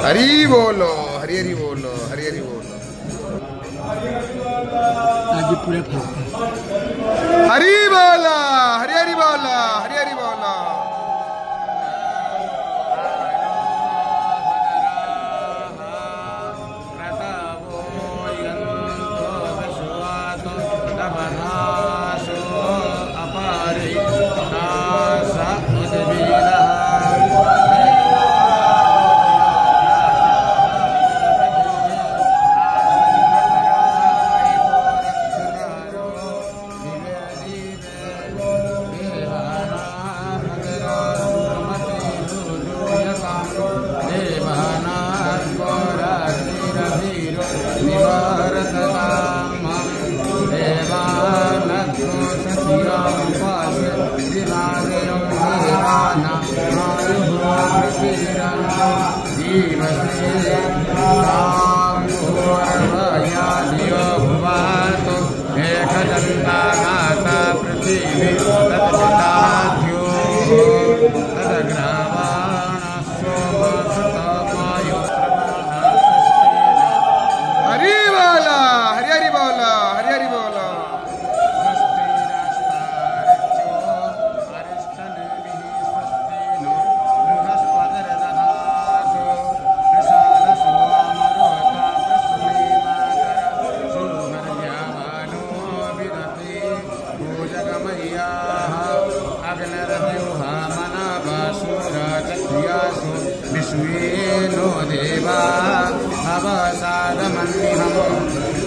हरी बोलो, हरी हरी बोलो, हरी हरी बोलो। आज पूरा हरी बोला, हरी हरी बोला, हरी हरी बोला।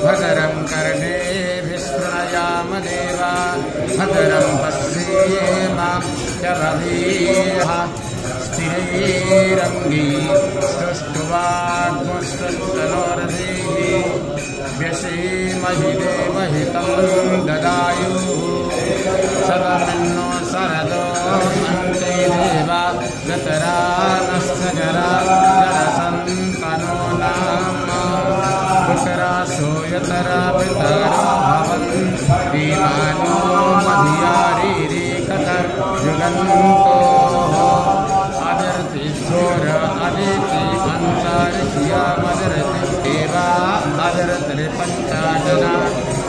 भद्रं कर्णेभिः देवा भद्रं पश्येमाक्षरभीः स्थिरैरङ्गीष्टुवाग्मुष्टनोरधीः व्यसेमहि देमहि तं ददायुः सदमिन्नो शरदो अन्ते देवा गतरानस्य जरसन्तनो नाम पुत्रासो यतरा पितरो भवन्ति मानो मधियारीरे कतर्युगन्तोः अदर्ति घोर अदिति अंसारिया मदरति देवा अदरति पंचाजना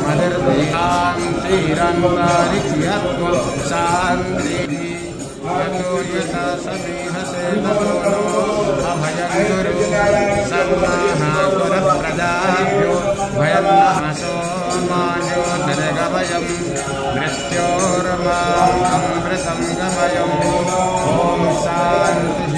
मदरति कांतिरंतारियत्व शांति यतो यथा समीहसे ततो नो अभयं गुरु सन्नाहापुरप्रदाभ्यो भयं नमसो माजो दर्गभयं मृत्योर्मामृतं गमयम् ॐ शान्तिः